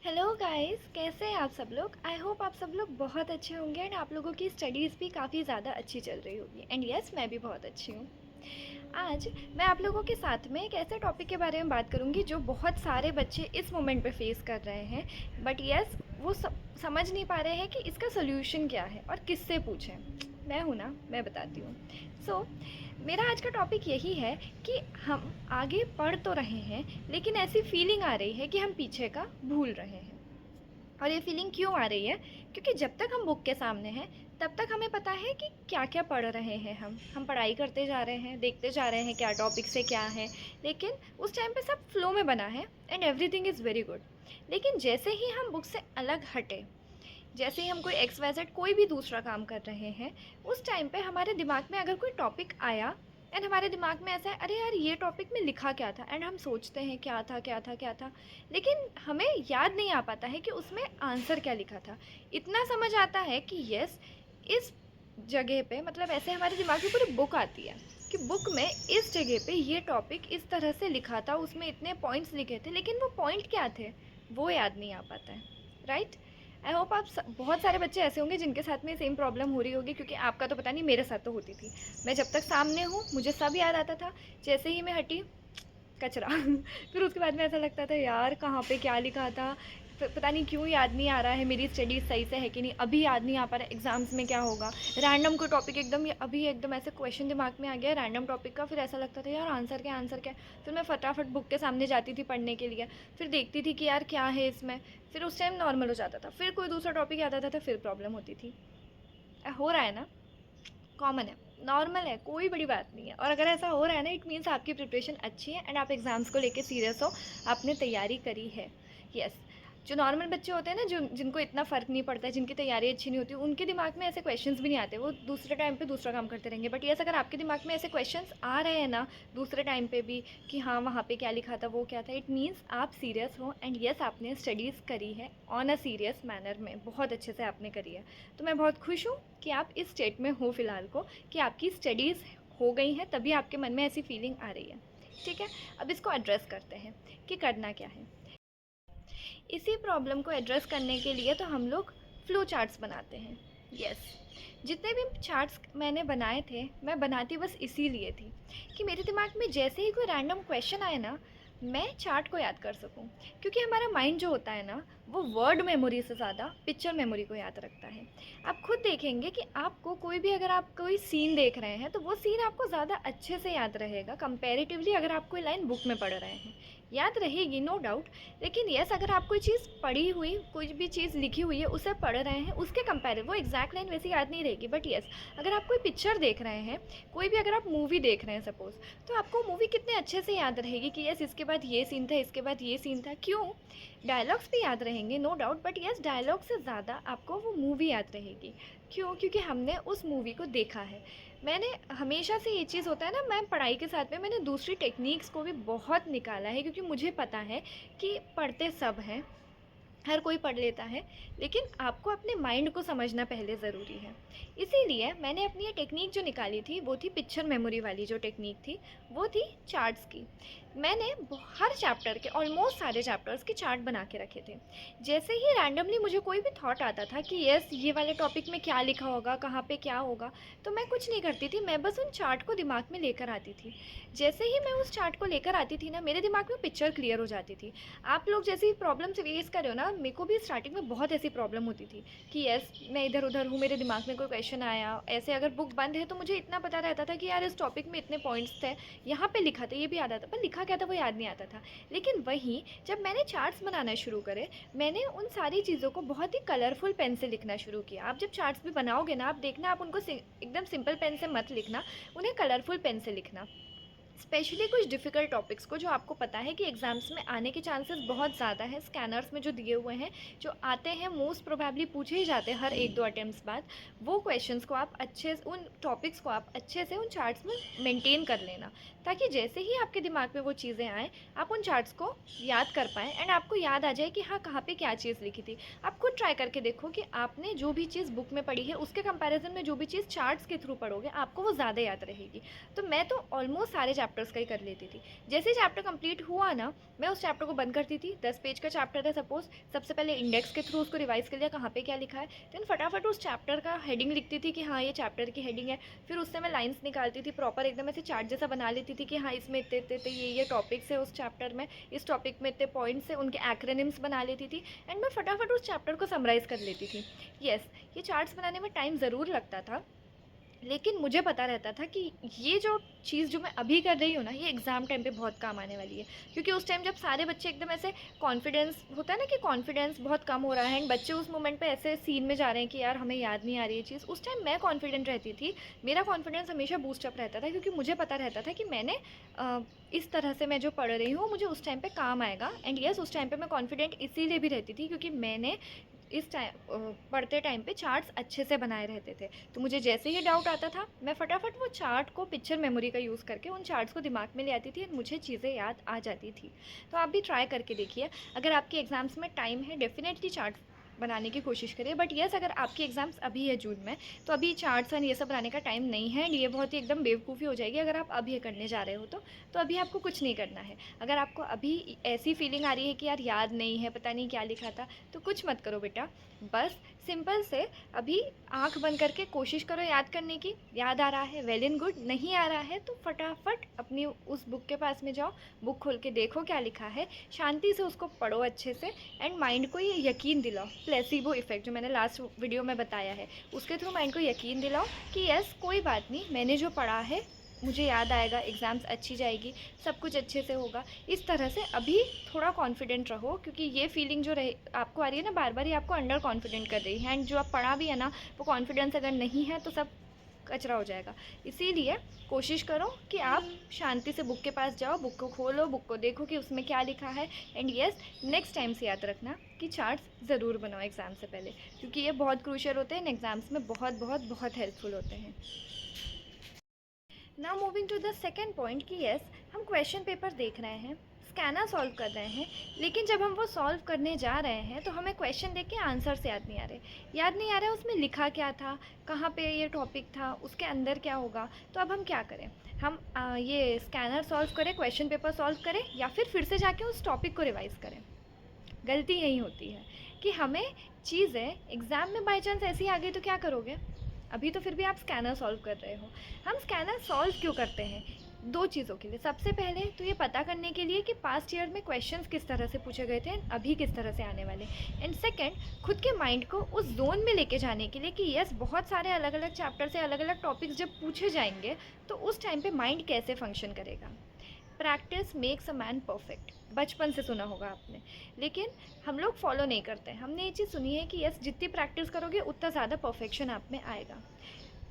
Hello guys, कैसे हैं आप सब लोग। आई होप आप सब लोग बहुत अच्छे होंगे एंड आप लोगों की स्टडीज़ भी काफ़ी ज़्यादा अच्छी चल रही होगी। एंड यस, मैं भी बहुत अच्छी हूँ। आज मैं आप लोगों के साथ में एक ऐसे टॉपिक के बारे में बात करूँगी जो बहुत सारे बच्चे इस मोमेंट पे फेस कर रहे हैं, बट यस वो समझ नहीं पा रहे हैं कि इसका सोल्यूशन क्या है और किससे पूछें। मैं हूँ ना, मैं बताती हूँ। सो मेरा आज का टॉपिक यही है कि हम आगे पढ़ तो रहे हैं, लेकिन ऐसी फीलिंग आ रही है कि हम पीछे का भूल रहे हैं। और ये फीलिंग क्यों आ रही है? क्योंकि जब तक हम बुक के सामने हैं तब तक हमें पता है कि क्या क्या पढ़ रहे हैं। हम पढ़ाई करते जा रहे हैं, देखते जा रहे हैं क्या टॉपिक से क्या है, लेकिन उस टाइम पे सब फ्लो में बना है and everything is very good. लेकिन जैसे ही हम बुक से अलग हटे, जैसे ही हम कोई एक्स वाई जेड कोई भी दूसरा काम कर रहे हैं, उस टाइम पे हमारे दिमाग में अगर कोई टॉपिक आया एंड हमारे दिमाग में ऐसा है, अरे यार ये टॉपिक में लिखा क्या था, एंड हम सोचते हैं क्या था क्या था क्या था, लेकिन हमें याद नहीं आ पाता है कि उसमें आंसर क्या लिखा था। इतना समझ आता है कि यस, इस जगह पे मतलब ऐसे हमारे दिमाग में पूरी बुक आती है कि बुक में इस जगह पे ये टॉपिक इस तरह से लिखा था, उसमें इतने पॉइंट्स लिखे थे, लेकिन वो पॉइंट क्या थे वो याद नहीं आ पाता है। राइट। आई होप बहुत सारे बच्चे ऐसे होंगे जिनके साथ में सेम प्रॉब्लम हो रही होगी, क्योंकि आपका तो पता नहीं, मेरे साथ तो होती थी। मैं जब तक सामने हूँ मुझे सब याद आता था, जैसे ही मैं हटी कचरा फिर उसके बाद में ऐसा लगता था यार कहाँ पे क्या लिखा था, पता नहीं क्यों याद नहीं आ रहा है, मेरी स्टडीज़ सही से है कि नहीं, अभी याद नहीं आ पा रहा है एग्ज़ाम्स में क्या होगा। रैंडम कोई टॉपिक एकदम अभी एकदम ऐसे क्वेश्चन दिमाग में आ गया रैंडम टॉपिक का, फिर ऐसा लगता था यार आंसर क्या आंसर क्या। फिर मैं फटाफट बुक के सामने जाती थी पढ़ने के लिए, फिर देखती थी कि यार क्या है इसमें, फिर उस टाइम नॉर्मल हो जाता था, फिर कोई दूसरा टॉपिक याद आता था, फिर प्रॉब्लम होती थी। हो रहा है ना, कॉमन है, नॉर्मल है, कोई बड़ी बात नहीं है। और अगर ऐसा हो रहा है ना, इट मीन्स आपकी प्रिपरेशन अच्छी है एंड आप एग्ज़ाम्स को लेके सीरियस हो, आपने तैयारी करी है। यस। जो नॉर्मल बच्चे होते हैं ना, जो जिनको इतना फ़र्क नहीं पड़ता है, जिनकी तैयारी अच्छी नहीं होती, उनके दिमाग में ऐसे क्वेश्चंस भी नहीं आते, वो दूसरे टाइम पे दूसरा काम करते रहेंगे। बट यस, अगर आपके दिमाग में ऐसे क्वेश्चंस आ रहे हैं ना दूसरे टाइम पे भी कि हाँ वहाँ पे क्या लिखा था वो क्या था, इट मीन्स आप सीरियस हो एंड यस आपने स्टडीज़ करी है ऑन अ सीरियस मैनर में, बहुत अच्छे से आपने करी है। तो मैं बहुत खुश हूँ कि आप इस स्टेट में हो फ़िलहाल को, कि आपकी स्टडीज़ हो गई हैं, तभी आपके मन में ऐसी फीलिंग आ रही है। ठीक है, अब इसको एड्रेस करते हैं कि करना क्या है। इसी प्रॉब्लम को एड्रेस करने के लिए तो हम लोग फ्लो चार्ट्स बनाते हैं। यस। जितने भी चार्ट्स मैंने बनाए थे, मैं बनाती बस इसीलिए थी कि मेरे दिमाग में जैसे ही कोई रैंडम क्वेश्चन आए ना, मैं चार्ट को याद कर सकूं। क्योंकि हमारा माइंड जो होता है ना, वो वर्ड मेमोरी से ज़्यादा पिक्चर मेमोरी को याद रखता है। आप खुद देखेंगे कि आपको कोई भी, अगर आप कोई सीन देख रहे हैं तो वो सीन आपको ज़्यादा अच्छे से याद रहेगा कंपैरेटिवली अगर आप कोई लाइन बुक में पढ़ रहे हैं। याद रहेगी नो डाउट, लेकिन यस अगर आप कोई चीज़ पढ़ी हुई, कोई भी चीज़ लिखी हुई है उसे पढ़ रहे हैं, उसके कंपेयर वो एग्जैक्ट लाइन वैसे याद नहीं रहेगी। बट यस, अगर आप कोई पिक्चर देख रहे हैं, कोई भी अगर आप मूवी देख रहे हैं सपोज़, तो आपको मूवी कितने अच्छे से याद रहेगी कि यस इसके बाद ये सीन था, इसके बाद ये सीन था। क्यों? डायलॉग्स भी याद रहेंगे no doubt, but yes dialogue से ज़्यादा आपको वो मूवी याद रहेगी। क्यों? क्योंकि हमने उस मूवी को देखा है। मैंने हमेशा से ये चीज़ होता है ना, मैं पढ़ाई के साथ में मैंने दूसरी टेक्निक्स को भी बहुत निकाला है, क्योंकि मुझे पता है कि पढ़ते सब हैं, हर कोई पढ़ लेता है, लेकिन आपको अपने माइंड को समझना पहले ज़रूरी है। इसीलिए मैंने अपनी ये टेक्निक जो निकाली थी वो थी पिक्चर मेमोरी वाली, जो टेक्निक थी वो थी चार्ट्स की। मैंने हर चैप्टर के, ऑलमोस्ट सारे चैप्टर्स के चार्ट बना के रखे थे। जैसे ही रैंडमली मुझे कोई भी थॉट आता था कि यस ये वाले टॉपिक में क्या लिखा होगा, कहाँ पे क्या होगा, तो मैं कुछ नहीं करती थी, मैं बस उन चार्ट को दिमाग में लेकर आती थी। जैसे ही मैं उस चार्ट को लेकर आती थी ना, मेरे दिमाग में पिक्चर क्लियर हो जाती थी। आप लोग जैसी प्रॉब्लम से फेस कर रहे हो ना, मेरे को भी स्टार्टिंग में बहुत ऐसी प्रॉब्लम होती थी कि यस मैं इधर उधर हूँ, मेरे दिमाग में कोई क्वेश्चन आया, ऐसे अगर बुक बंद है तो मुझे इतना पता रहता था कि यार इस टॉपिक में इतने पॉइंट्स थे, यहाँ पे लिखा था, ये भी याद आता, पर लिखा क्या था वो याद नहीं आता था। लेकिन वहीं जब मैंने चार्ट्स बनाना शुरू करे, मैंने उन सारी चीज़ों को बहुत ही कलरफुल पेन से लिखना शुरू किया। आप जब चार्ट्स भी बनाओगे ना, आप देखना आप उनको एकदम सिंपल पेन से मत लिखना, उन्हें कलरफुल पेन से लिखना। स्पेशली कुछ डिफ़िकल्ट टॉपिक्स को जो आपको पता है कि एग्ज़ाम्स में आने के चांसेस बहुत ज़्यादा हैं, स्कैनर्स में जो दिए हुए हैं, जो आते हैं, मोस्ट प्रोबेबली पूछे ही जाते हैं हर एक दो अटेम्प्ट्स बाद, वो क्वेश्चंस को आप अच्छे, उन टॉपिक्स को आप अच्छे से उन चार्ट्स में मेंटेन कर लेना, ताकि जैसे ही आपके दिमाग में वो चीज़ें आएँ, आप उन चार्ट्स को याद कर पाएँ एंड आपको याद आ जाए कि हाँ कहाँ पे क्या चीज़ लिखी थी। आप खुद ट्राई करके देखो कि आपने जो भी चीज़ बुक में पढ़ी है उसके कंपैरिजन में जो भी चीज़ चार्ट्स के थ्रू पढ़ोगे, आपको वो ज़्यादा याद रहेगी। तो मैं तो ऑलमोस्ट सारे चैप्टर्स का ही कर लेती थी। जैसे चैप्टर कंप्लीट हुआ ना, मैं उस चैप्टर को बंद करती थी। 10 पेज का चैप्टर है सपोज, सबसे पहले इंडेक्स के थ्रू उसको रिवाइज कर लिया कहाँ पे क्या लिखा है, देन फटाफट उस चैप्टर का हेडिंग लिखती थी कि हाँ ये चैप्टर की हेडिंग है। फिर उससे मैं लाइन्स निकालती थी, प्रॉपर एकदम ऐसे चार्ट जैसा बना लेती थी कि हाँ इसमें इतने इतने ये टॉपिक्स है उस चैप्टर में, इस टॉपिक में इतने पॉइंट्स है, उनके एक्रोनिम्स बना लेती थी एंड मैं फटाफट उस चैप्टर को समराइज़ कर लेती थी। येस, ये चार्ट्स बनाने में टाइम ज़रूर लगता था, लेकिन मुझे पता रहता था कि ये जो चीज़ जो मैं अभी कर रही हूँ ना, ये एग्ज़ाम टाइम पे बहुत काम आने वाली है। क्योंकि उस टाइम जब सारे बच्चे एकदम ऐसे, कॉन्फिडेंस होता है ना कि कॉन्फिडेंस बहुत कम हो रहा है एंड बच्चे उस मोमेंट पे ऐसे सीन में जा रहे हैं कि यार हमें याद नहीं आ रही है चीज़, उस टाइम मैं कॉन्फिडेंट रहती थी। मेरा कॉन्फिडेंस हमेशा बूस्टअप रहता था क्योंकि मुझे पता रहता था कि मैंने इस तरह से मैं जो पढ़ रही हूँ मुझे उस टाइम पे काम आएगा। एंड यस, उस टाइम पे मैं कॉन्फिडेंट इसीलिए भी रहती थी क्योंकि मैंने इस टाइम पढ़ते टाइम पे चार्ट्स अच्छे से बनाए रहते थे। तो मुझे जैसे ही डाउट आता था, मैं फटाफट वो चार्ट को पिक्चर मेमोरी का यूज़ करके उन चार्ट्स को दिमाग में ले आती थी और मुझे चीज़ें याद आ जाती थी। तो आप भी ट्राई करके देखिए। अगर आपके एग्ज़ाम्स में टाइम है, डेफिनेटली चार्ट बनाने की कोशिश करिए। बट येस, अगर आपकी एग्ज़ाम्स अभी है जून में, तो अभी चार्ट्स एंड ये सब बनाने का टाइम नहीं है। ये बहुत ही एकदम बेवकूफ़ी हो जाएगी अगर आप अभी ये करने जा रहे हो तो अभी आपको कुछ नहीं करना है। अगर आपको अभी ऐसी फीलिंग आ रही है कि यार याद नहीं है, पता नहीं क्या लिखा था, तो कुछ मत करो बेटा। बस सिंपल से अभी आंख बंद करके कोशिश करो याद करने की। याद आ रहा है, वेल एंड गुड। नहीं आ रहा है तो फटाफट अपनी उस बुक के पास में जाओ, बुक खोल के देखो क्या लिखा है, शांति से उसको पढ़ो अच्छे से एंड माइंड को ये यकीन दिलाओ, प्लेसिबो इफ़ेक्ट जो मैंने लास्ट वीडियो में बताया है, उसके थ्रू माइंड को यकीन दिलाओ कि यस कोई बात नहीं, मैंने जो पढ़ा है मुझे याद आएगा, एग्ज़ाम्स अच्छी जाएगी, सब कुछ अच्छे से होगा। इस तरह से अभी थोड़ा कॉन्फिडेंट रहो क्योंकि ये फीलिंग जो रहे आपको आ रही है ना बार बार, ये आपको अंडर कॉन्फिडेंट कर रही है एंड जो आप पढ़ा भी है ना, वो कॉन्फिडेंस अगर नहीं है तो सब कचरा हो जाएगा। इसीलिए कोशिश करो कि आप शांति से बुक के पास जाओ, बुक को खोलो, बुक को देखो कि उसमें क्या लिखा है एंड यस, नेक्स्ट टाइम से याद रखना कि चार्ट्स ज़रूर बनाओ एग्ज़ाम से पहले, क्योंकि ये बहुत क्रूशियल होते हैं, एग्ज़ाम्स में बहुत बहुत बहुत हेल्पफुल होते हैं। Now moving to the second point कि यस, हम क्वेश्चन पेपर देख रहे हैं, स्कैनर सॉल्व कर रहे हैं, लेकिन जब हम वो सॉल्व करने जा रहे हैं तो हमें क्वेश्चन देख के आंसर्स याद नहीं आ रहे। याद नहीं आ रहा है उसमें लिखा क्या था, कहाँ पे ये टॉपिक था, उसके अंदर क्या होगा। तो अब हम क्या करें, हम ये स्कैनर सॉल्व करें, क्वेश्चन पेपर सॉल्व करें, या फिर से जाके उस टॉपिक को रिवाइज़ करें। गलती यही होती है कि हमें चीज़ें एग्ज़ाम में बाई चांस ऐसी आ गई तो क्या करोगे। अभी तो फिर भी आप स्कैनर सॉल्व कर रहे हो। हम स्कैनर सॉल्व क्यों करते हैं, दो चीज़ों के लिए। सबसे पहले तो ये पता करने के लिए कि पास्ट ईयर में क्वेश्चंस किस तरह से पूछे गए थे, अभी किस तरह से आने वाले। एंड सेकंड, खुद के माइंड को उस जोन में लेके जाने के लिए कि यस, बहुत सारे अलग अलग चैप्टर से अलग अलग टॉपिक्स जब पूछे जाएंगे तो उस टाइम पे माइंड कैसे फंक्शन करेगा। Practice makes a man perfect, बचपन से सुना होगा आपने, लेकिन हम लोग फॉलो नहीं करते। हमने ये चीज़ सुनी है कि यस, जितनी प्रैक्टिस करोगे उतना ज़्यादा परफेक्शन आप में आएगा।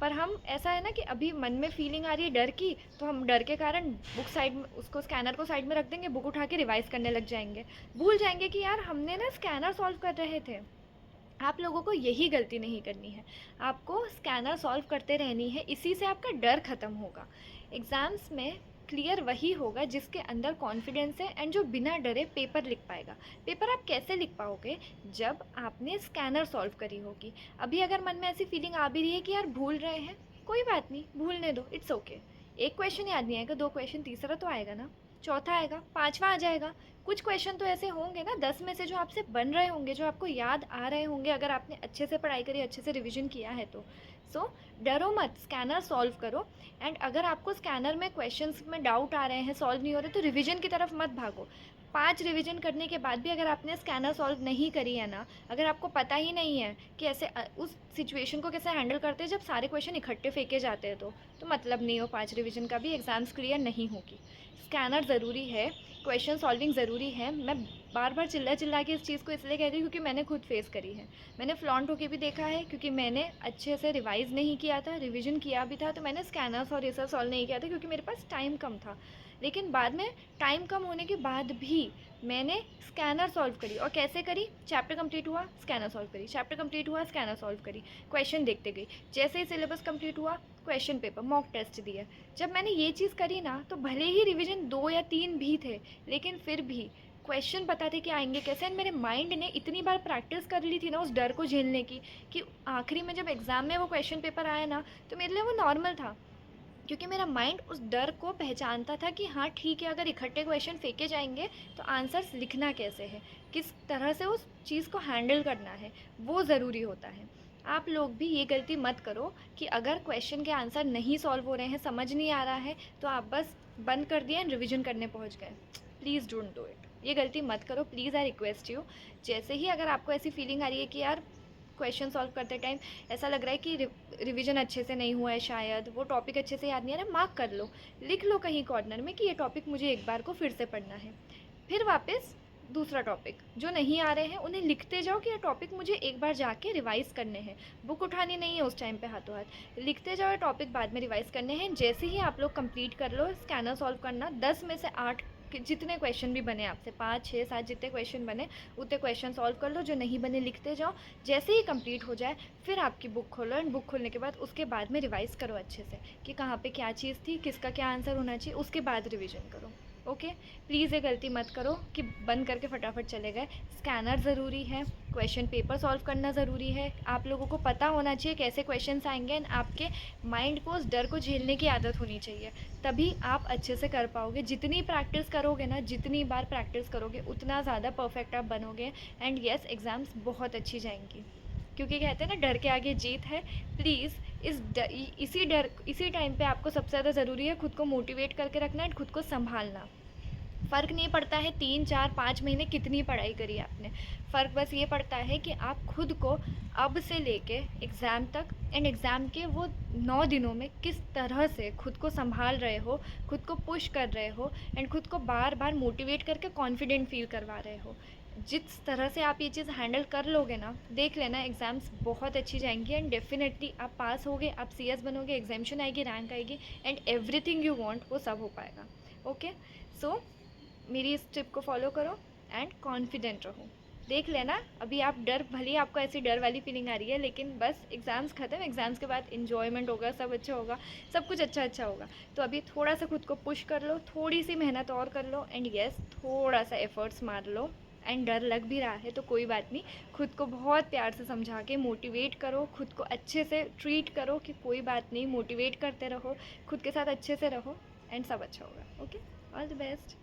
पर हम, ऐसा है ना कि अभी मन में फीलिंग आ रही है डर की, तो हम डर के कारण बुक साइड में, उसको स्कैनर को साइड में रख देंगे, बुक उठा के रिवाइज करने लग जाएंगे, भूल जाएंगे कि यार हमने ना स्कैनर सॉल्व कर रहे थे। आप लोगों को यही गलती नहीं करनी है, आपको स्कैनर सॉल्व करते रहनी है, इसी से आपका डर ख़त्म होगा। एग्ज़ाम्स में क्लियर वही होगा जिसके अंदर कॉन्फिडेंस है एंड जो बिना डरे पेपर लिख पाएगा। पेपर आप कैसे लिख पाओगे, जब आपने स्कैनर सॉल्व करी होगी। अभी अगर मन में ऐसी फीलिंग आ भी रही है कि यार भूल रहे हैं, कोई बात नहीं, भूलने दो, इट्स ओके। एक क्वेश्चन याद नहीं आएगा, दो क्वेश्चन, तीसरा तो आएगा ना, चौथा आएगा, पांचवा आ जाएगा। कुछ क्वेश्चन तो ऐसे होंगे ना 10 में से जो आपसे बन रहे होंगे, जो आपको याद आ रहे होंगे, अगर आपने अच्छे से पढ़ाई करी, अच्छे से रिवीजन किया है तो। सो डरो मत, स्कैनर सॉल्व करो। एंड अगर आपको स्कैनर में क्वेश्चंस में डाउट आ रहे हैं, सॉल्व नहीं हो रहे, तो रिवीजन की तरफ मत भागो। 5 रिवीजन करने के बाद भी अगर आपने स्कैनर सॉल्व नहीं करी है ना, अगर आपको पता ही नहीं है कि ऐसे उस सिचुएशन को कैसे हैंडल करते हैं जब सारे क्वेश्चन इकट्ठे फेंके जाते हैं, तो मतलब नहीं हो 5 रिवीजन का भी, एग्ज़ाम्स क्लियर नहीं होगी। स्कैनर ज़रूरी है, क्वेश्चन सॉल्विंग ज़रूरी है। मैं बार बार चिल्ला चिल्ला के इस चीज़ को इसलिए कह रही हूँ क्योंकि मैंने खुद फेस करी है, मैंने फ्लॉन्ट होके भी देखा है, क्योंकि मैंने अच्छे से रिवाइज़ नहीं किया था, रिवीजन किया भी था तो मैंने स्कैनर्स और ये सब सॉल्व नहीं किया था क्योंकि मेरे पास टाइम कम था। लेकिन बाद में टाइम कम होने के बाद भी मैंने स्कैनर सॉल्व करी। और कैसे करी, चैप्टर कंप्लीट हुआ, स्कैनर सॉल्व करी, चैप्टर कंप्लीट हुआ, स्कैनर सॉल्व करी, क्वेश्चन देखते गई। जैसे ही सिलेबस कंप्लीट हुआ, क्वेश्चन पेपर, मॉक टेस्ट दिया। जब मैंने ये चीज़ करी ना, तो भले ही रिवीजन 2 या 3 भी थे, लेकिन फिर भी क्वेश्चन पता थे कि आएंगे कैसे, एंड मेरे माइंड ने इतनी बार प्रैक्टिस कर ली थी ना उस डर को झेलने की, कि आखिरी में जब एग्ज़ाम में वो क्वेश्चन पेपर आया ना, तो मेरे लिए वो नॉर्मल था। क्योंकि मेरा माइंड उस डर को पहचानता था कि हाँ ठीक है, अगर इकट्ठे क्वेश्चन फेंके जाएंगे तो आंसर्स लिखना कैसे है, किस तरह से उस चीज़ को हैंडल करना है, वो ज़रूरी होता है। आप लोग भी ये गलती मत करो कि अगर क्वेश्चन के आंसर नहीं सॉल्व हो रहे हैं, समझ नहीं आ रहा है, तो आप बस बंद कर दिया एंड रिविजन करने पहुंच गए। प्लीज़ डोंट डू इट, ये गलती मत करो प्लीज़, आई रिक्वेस्ट यू। जैसे ही अगर आपको ऐसी फीलिंग आ रही है कि यार क्वेश्चन सॉल्व करते टाइम ऐसा लग रहा है कि रिवीजन अच्छे से नहीं हुआ है, शायद वो टॉपिक अच्छे से याद नहीं आ रहा, मार्क कर लो, लिख लो कहीं कॉर्नर में कि ये टॉपिक मुझे एक बार को फिर से पढ़ना है। फिर वापस दूसरा टॉपिक जो नहीं आ रहे हैं उन्हें लिखते जाओ कि ये टॉपिक मुझे एक बार जाके रिवाइज़ करने हैं। बुक उठानी नहीं है उस टाइम पे हाथों हाथ, लिखते जाओ ये टॉपिक बाद में रिवाइज़ करने हैं। जैसे ही आप लोग कंप्लीट कर लो स्कैनर सॉल्व करना, 10 में से 8 जितने क्वेश्चन भी बने आपसे, 5 6 7 जितने क्वेश्चन बने उतने क्वेश्चन सॉल्व कर लो, जो नहीं बने लिखते जाओ। जैसे ही कंप्लीट हो जाए फिर आपकी बुक खोलो एंड बुक खोलने के बाद उसके बाद में रिवाइज़ करो अच्छे से कि कहाँ पे क्या चीज़ थी, किसका क्या आंसर होना चाहिए, उसके बाद रिविज़न करो। ओके, प्लीज़ ये गलती मत करो कि बंद करके फटाफट चले गए। स्कैनर ज़रूरी है, क्वेश्चन पेपर सॉल्व करना ज़रूरी है, आप लोगों को पता होना चाहिए कैसे क्वेश्चंस आएंगे एंड आपके माइंड को उस डर को झेलने की आदत होनी चाहिए, तभी आप अच्छे से कर पाओगे। जितनी प्रैक्टिस करोगे ना, जितनी बार प्रैक्टिस करोगे उतना ज़्यादा परफेक्ट आप बनोगे एंड यस एग्ज़ाम्स बहुत अच्छी जाएंगी। क्योंकि कहते हैं ना डर के आगे जीत है। प्लीज़ इसी टाइम पे आपको सबसे ज़्यादा ज़रूरी है खुद को मोटिवेट करके रखना एंड खुद को संभालना। फ़र्क नहीं पड़ता है 3 4 5 महीने कितनी पढ़ाई करी आपने, फ़र्क बस ये पड़ता है कि आप खुद को अब से लेके एग्ज़ाम तक एंड एग्ज़ाम के वो 9 दिनों में किस तरह से खुद को संभाल रहे हो, खुद को पुश कर रहे हो एंड खुद को बार बार मोटिवेट करके कॉन्फिडेंट फील करवा रहे हो। जिस तरह से आप ये चीज़ हैंडल कर लोगे ना, देख लेना एग्ज़ाम्स बहुत अच्छी जाएंगी एंड डेफिनेटली आप पास होगे, आप CS बनोगे, एग्जामेशन आएगी, रैंक आएगी एंड एवरीथिंग यू वांट वो सब हो पाएगा। ओके, सो मेरी इस टिप को फॉलो करो एंड कॉन्फिडेंट रहो। देख लेना अभी आप डर, भले ही आपको ऐसी डर वाली फीलिंग आ रही है, लेकिन बस एग्ज़ाम्स ख़त्म, एग्ज़ाम्स के बाद इन्जॉयमेंट होगा, सब अच्छा होगा, सब कुछ अच्छा अच्छा होगा। तो अभी थोड़ा सा खुद को पुश कर लो, थोड़ी सी मेहनत और कर लो एंड यस थोड़ा सा एफर्ट्स मार लो एंड डर लग भी रहा है तो कोई बात नहीं, खुद को बहुत प्यार से समझा के मोटिवेट करो, खुद को अच्छे से ट्रीट करो कि कोई बात नहीं, मोटिवेट करते रहो, खुद के साथ अच्छे से रहो एंड सब अच्छा होगा। Okay, all the best.